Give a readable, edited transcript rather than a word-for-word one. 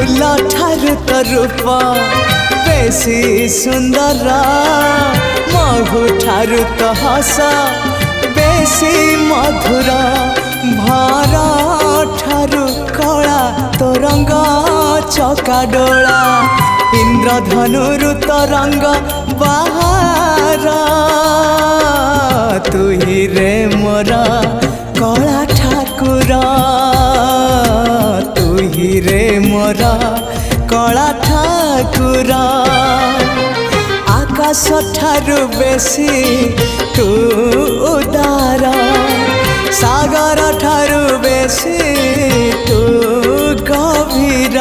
फूल ठारू तो रूप बेसी सुंदर महु ठारू तो हस बेसी मधुर भर ठारू कला तो रंग चका डोला इंद्रधनुरु तो रंग बाहर तू ही रे मोर कला ठाकुर तू ही रे मोर कला ठाकुर आकाश ठारू बेसी तू उदार सागर ठारू बेसी तू गभीर।